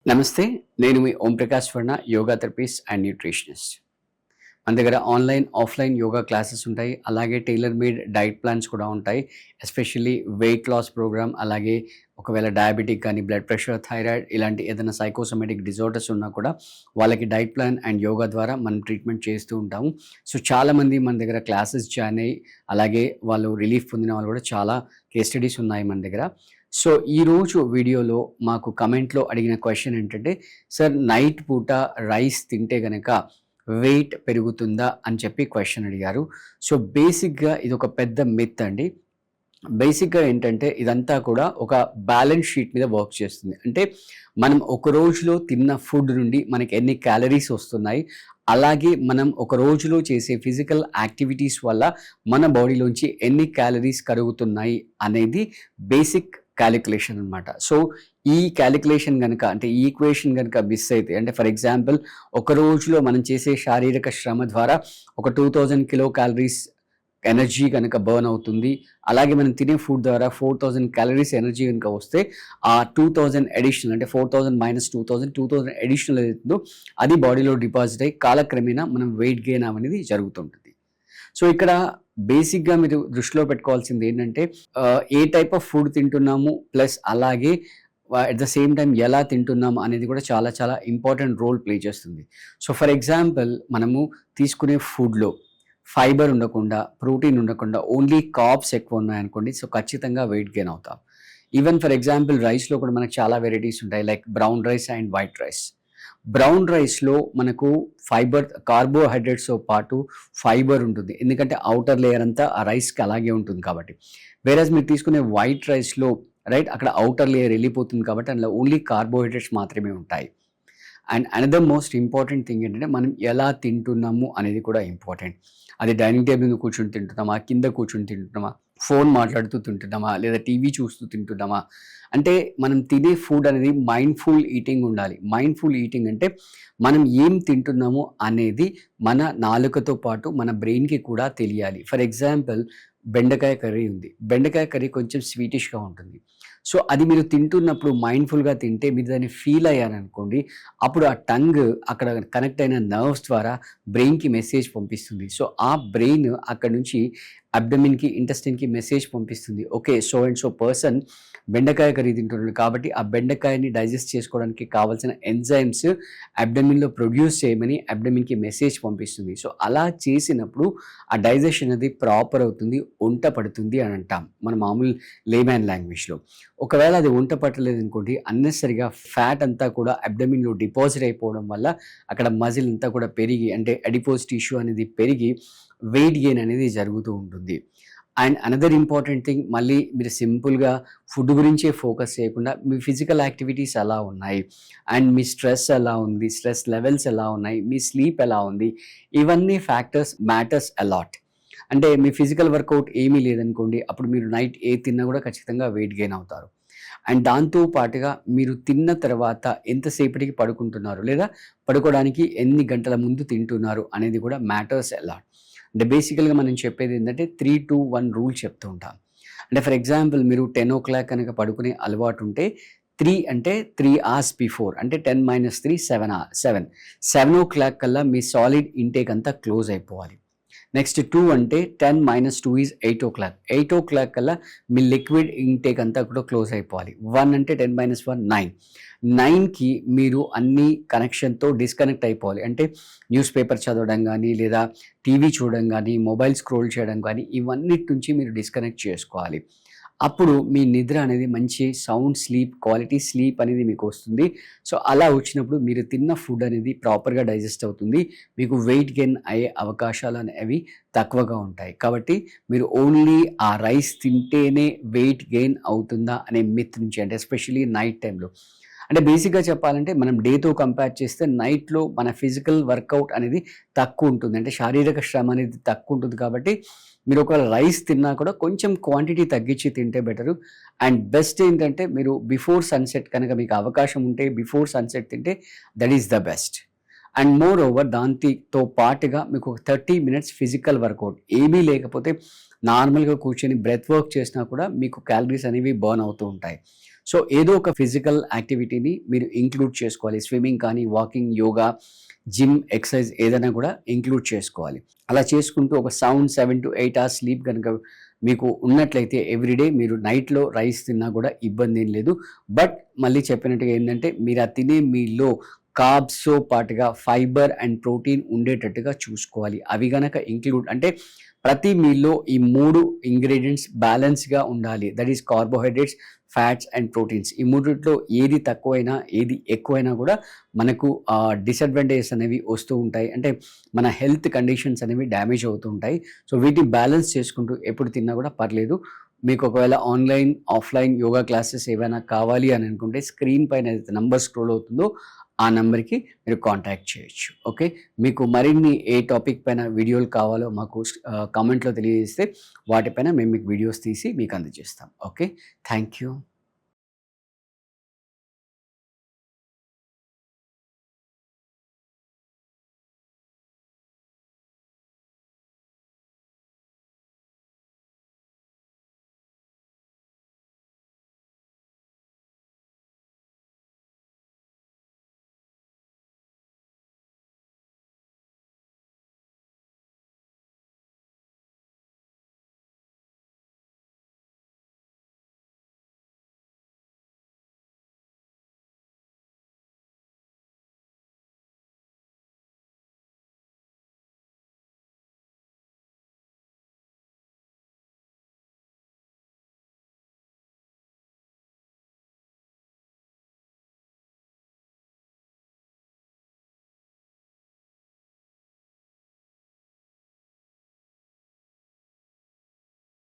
నమస్తే. నేను మీ ఓం ప్రకాష్ వర్ణ, యోగా థెరపిస్ట్ అండ్ న్యూట్రిషనిస్ట్. మన దగ్గర ఆన్‌లైన్, ఆఫ్‌లైన్ యోగా క్లాసెస్ ఉంటాయి. అలాగే టైలర్ మేడ్ డైట్ ప్లాన్స్ కూడా ఉంటాయి. ఎస్పెషల్లీ వెయిట్ లాస్ ప్రోగ్రామ్, అలాగే ఒకవేళ డయాబెటిక్ కానీ, బ్లడ్ ప్రెషర్, థైరాయిడ్ ఇలాంటి ఏదైనా సైకోసోమాటిక్ డిజార్డర్స్ ఉన్నా కూడా వాళ్ళకి డైట్ ప్లాన్ అండ్ యోగా ద్వారా మనం ట్రీట్మెంట్ చేస్తూ ఉంటాము. సో, చాలామంది మన దగ్గర క్లాసెస్ జాయిన్ అయ్యి, అలాగే వాళ్ళు రిలీఫ్ పొందిన వాళ్ళు కూడా చాలా కేస్ స్టడీస్ ఉన్నాయి మన దగ్గర. సో, ఈరోజు వీడియోలో మాకు కమెంట్‌లో అడిగిన క్వెషన్ ఏంటంటే, సార్ నైట్ పూట రైస్ తింటే గనక వెయిట్ పెరుగుతుందా అని చెప్పి క్వెషన్ అడిగారు. సో, బేసిక్‌గా ఇదొక పెద్ద మిత్ అండి. బేసిక్‌గా ఏంటంటే ఇదంతా కూడా ఒక బ్యాలెన్స్ షీట్ మీద వర్క్ చేస్తుంది. అంటే మనం ఒక రోజులో తిన్న ఫుడ్ నుండి మనకి ఎన్ని క్యాలరీస్ వస్తున్నాయి, అలాగే మనం ఒక రోజులో చేసే ఫిజికల్ యాక్టివిటీస్ వల్ల మన బాడీలోంచి ఎన్ని క్యాలరీస్ కరుగుతున్నాయి అనేది బేసిక్ క్యాలిక్యులేషన్ అనమాట. సో, ఈ క్యాలిక్యులేషన్ గనక అంటే ఈ ఈక్వేషన్ గనక మిస్ అయితే, అంటే ఫర్ ఎగ్జాంపుల్ ఒక రోజులో మనం చేసే శారీరక శ్రమ ద్వారా ఒక 2000 కిలో క్యాలరీస్ ఎనర్జీ కనుక బర్న్ అవుతుంది. అలాగే మనం తినే ఫుడ్ ద్వారా 4000 క్యాలరీస్ ఎనర్జీ కనుక వస్తే ఆ 2000 అడిషనల్, అంటే 4000 - 2000 అడిషనల్ ఏదైతుందో అది బాడీలో డిపాజిట్ అయ్యి కాలక్రమేణా మనం వెయిట్ గెయిన్ అనేది జరుగుతుంటుంది. సో, ఇక్కడ బేసిక్‌గా మీరు దృష్టిలో పెట్టుకోవాల్సింది ఏంటంటే ఏ టైప్ ఆఫ్ ఫుడ్ తింటున్నాము, ప్లస్ అలాగే అట్ ద సేమ్ టైమ్ ఎలా తింటున్నాము అనేది కూడా చాలా చాలా ఇంపార్టెంట్ రోల్ ప్లే చేస్తుంది. సో, ఫర్ ఎగ్జాంపుల్ మనము తీసుకునే ఫుడ్‌లో ఫైబర్ ఉండకుండా, ప్రోటీన్ ఉండకుండా ఓన్లీ కార్బ్స్ ఎక్కువ ఉన్నాయనుకోండి, సో ఖచ్చితంగా వెయిట్ గెయిన్ అవుతాం. ఈవెన్ ఫర్ ఎగ్జాంపుల్ రైస్‌లో కూడా మనకు చాలా వెరైటీస్ ఉంటాయి, like brown rice and white rice. Brown రైస్‌లో మనకు కార్బోహైడ్రేట్స్‌తో పాటు ఫైబర్ ఉంటుంది. ఎందుకంటే ఔటర్ లేయర్ అంతా ఆ రైస్‌కి అలాగే ఉంటుంది కాబట్టి. వేరస్ మీరు తీసుకునే వైట్ రైస్‌లో అక్కడ ఔటర్ లేయర్ వెళ్ళిపోతుంది కాబట్టి అందులో ఓన్లీ కార్బోహైడ్రేట్స్ మాత్రమే ఉంటాయి. And another most important thing ఏంటంటే మనం ఎలా తింటున్నాము అనేది కూడా ఇంపార్టెంట్. అది డైనింగ్ టేబుల్ మీద కూర్చొని తింటున్నామా, కింద కూర్చొని తింటున్నామా, ఫోన్ మాట్లాడుతూ తింటున్నామా, లేదా టీవీ చూస్తూ తింటున్నామా? అంటే మనం తినే ఫుడ్ అనేది మైండ్‌ఫుల్ ఈటింగ్ ఉండాలి. మైండ్‌ఫుల్ ఈటింగ్ అంటే మనం ఏం తింటున్నాము అనేది మన నాలుకతో పాటు మన బ్రెయిన్‌కి కూడా తెలియాలి. ఫర్ ఎగ్జాంపుల్ బెండకాయ కర్రీ ఉంది. బెండకాయ కర్రీ కొంచెం స్వీటిష్‌గా ఉంటుంది. సో, అది మీరు తింటున్నప్పుడు మైండ్‌ఫుల్‌గా తింటే మీరు దాన్ని ఫీల్ అయ్యారనుకోండి, అప్పుడు ఆ టంగ్ అక్కడ కనెక్ట్ అయిన నర్వ్స్ ద్వారా బ్రెయిన్‌కి మెసేజ్ పంపిస్తుంది. సో, ఆ బ్రెయిన్ అక్కడి నుంచి అబ్డోమెన్‌కి, ఇంటెస్టైన్‌కి మెసేజ్ పంపిస్తుంది. Okay. So and so person బెండకాయ కర్రీ తింటున్నాడు కాబట్టి ఆ బెండకాయని డైజెస్ట్ చేసుకోవడానికి కావాల్సిన ఎంజైమ్స్ అబ్డోమెన్‌లో ప్రొడ్యూస్ చేయమని అబ్డోమెన్‌కి మెసేజ్ పంపిస్తుంది. సో, అలా చేసినప్పుడు ఆ డైజెషన్ అనేది ప్రాపర్ అవుతుంది, వంట పడుతుంది అని అంటాం మన మామూలు లేమ్యాన్ లాంగ్వేజ్‌లో. ఒకవేళ అది వంట పట్టలేదనుకోండి, అన్నెసెసరీగా ఫ్యాట్ అంతా కూడా అబ్డోమెన్‌లో డిపాజిట్ అయిపోవడం వల్ల అక్కడ మజిల్ అంతా కూడా పెరిగి, అంటే అడిపోజ్ టిష్యూ అనేది పెరిగి వెయిట్ గెయిన్ అనేది జరుగుతూ ఉంటుంది. అండ్ అనదర్ ఇంపార్టెంట్ థింగ్, మళ్ళీ మీరు సింపుల్‌గా ఫుడ్ గురించే ఫోకస్ చేయకుండా మీ ఫిజికల్ యాక్టివిటీస్ ఎలా ఉన్నాయి, అండ్ మీ స్ట్రెస్ ఎలా ఉంది, స్ట్రెస్ లెవెల్స్ ఎలా ఉన్నాయి, మీ స్లీప్ ఎలా ఉంది, ఇవన్నీ ఫ్యాక్టర్స్ మ్యాటర్స్ అలాట్. అంటే మీ ఫిజికల్ వర్కౌట్ ఏమీ లేదనుకోండి, అప్పుడు మీరు నైట్ తిన్నా కూడా ఖచ్చితంగా వెయిట్ గెయిన్ అవుతారు. అండ్ దాంతో పాటుగా మీరు తిన్న తర్వాత ఎంతసేపటికి పడుకుంటున్నారు, లేదా పడుకోవడానికి ఎన్ని గంటల ముందు తింటున్నారు అనేది కూడా మ్యాటర్స్ అలాట్. అంటే బేసికల్‌గా మనం చెప్పేది ఏంటంటే 3-2-1 రూల్ చెప్తూ ఉంటాం. అంటే ఫర్ ఎగ్జాంపుల్ మీరు 10:00 కనుక పడుకునే అలవాటు ఉంటే 3 అంటే 3 అవర్స్ బిఫోర్, అంటే 10 - 3 7 7:00 కల్లా మీ సాలిడ్ ఇంటేక్ అంతా క్లోజ్ అయిపోవాలి. నెక్స్ట్ 2 అంటే 10 - 2 ఈజ్ 8:00. 8:00 కల్లా మీ లిక్విడ్ ఇంటేక్ అంతా కూడా క్లోజ్ అయిపోవాలి. 1 అంటే 10 - 1 9. 9కి మీరు అన్ని కనెక్షన్‌తో డిస్కనెక్ట్ అయిపోవాలి. అంటే న్యూస్ పేపర్ చదవడం గానీ, లేదా టీవీ చూడడం గానీ, మొబైల్ స్క్రోల్ చేయడం గానీ, ఇవన్నిటి నుంచి మీరు డిస్కనెక్ట్ చేసుకోవాలి. అప్పుడు మీ నిద్ర అనేది మంచి సౌండ్ స్లీప్, క్వాలిటీ స్లీప్ అనేది మీకు వస్తుంది. సో, అలా వచ్చినప్పుడు మీరు తిన్న ఫుడ్ అనేది ప్రాపర్‌గా డైజెస్ట్ అవుతుంది. మీకు వెయిట్ గెయిన్ అయ్యే అవకాశాలు అనేవి తక్కువగా ఉంటాయి. కాబట్టి మీరు ఓన్లీ ఆ రైస్ తింటేనే వెయిట్ గెయిన్ అవుతుందా అనే మిత్ నుంచి, అంటే ఎస్పెషల్లీ నైట్ టైమ్‌లో, అంటే బేసిక్‌గా చెప్పాలంటే మనం డేతో కంపేర్ చేస్తే నైట్‌లో మన ఫిజికల్ వర్కౌట్ అనేది తక్కువ ఉంటుంది. అంటే శారీరక శ్రమ అనేది తక్కువ ఉంటుంది కాబట్టి మీరు ఒకవేళ రైస్ తిన్నా కూడా కొంచెం క్వాంటిటీ తగ్గించి తింటే బెటరు. అండ్ బెస్ట్ ఏంటంటే మీరు బిఫోర్ సన్‌సెట్ కనుక మీకు అవకాశం ఉంటే బిఫోర్ సన్‌సెట్ తింటే that is the best. And more over దాంతో పాటుగా మీకు ఒక 30 మినిట్స్ ఫిజికల్ వర్కౌట్ ఏమీ లేకపోతే నార్మల్‌గా కూర్చొని బ్రెత్ వర్క్ చేసినా కూడా మీకు క్యాలరీస్ అనేవి బర్న్ అవుతూ ఉంటాయి. సో ఏదో ఒక ఫిజికల్ యాక్టివిటీని మీరు ఇంక్లూడ్ చేసుకోవాలి. స్విమ్మింగ్ కానీ, వాకింగ్, యోగా, జిమ్, ఎక్సర్సైజ్ ఏదైనా కూడా ఇంక్లూడ్ చేసుకోవాలి. అలా చేసుకుంటూ ఒక సౌండ్ 7-8 అవర్స్ స్లీప్ కనుక మీకు ఉన్నట్లయితే ఎవ్రీడే మీరు నైట్‌లో రైస్ తిన్నా కూడా ఇబ్బంది ఏం లేదు. బట్ మళ్ళీ చెప్పినట్టుగా ఏంటంటే మీరు ఆ తినే మీల్‌లో కార్బ్స్‌తో పాటుగా ఫైబర్ అండ్ ప్రోటీన్ ఉండేటట్టుగా చూసుకోవాలి. అవి గనక ఇంక్లూడ్ అంటే ప్రతి మీల్‌లో ఈ 3 ఇంగ్రీడియెంట్స్ బ్యాలెన్స్‌గా ఉండాలి. That is carbohydrates, fats and proteins. ఈ మూడిట్లో ఏది తక్కువైనా, ఏది ఎక్కువైనా కూడా మనకు డిసడ్వాంటేజెస్ అనేవి వస్తూ ఉంటాయి. అంటే మన హెల్త్ కండిషన్స్ అనేవి డ్యామేజ్ అవుతూ ఉంటాయి. సో వీటిని బ్యాలెన్స్ చేసుకుంటూ ఎప్పుడు తిన్నా కూడా పర్లేదు. మీకు ఒకవేళ ఆన్‌లైన్, ఆఫ్‌లైన్ యోగా క్లాసెస్ ఏవైనా కావాలి అని అనుకుంటే స్క్రీన్ పైన ఏదైతే నంబర్ స్క్రోల్ అవుతుందో ఆ నంబర్‌కి మీరు కాంటాక్ట్ చేయొచ్చు. ఓకే. మీకు మరిన్ని ఏ టాపిక్ పైన వీడియోలు కావాలో మాకు కామెంట్‌లో తెలియజేస్తే వాటిపైన మేము మీకు వీడియోస్ తీసి మీకు అందజేస్తాం. ఓకే. Thank you.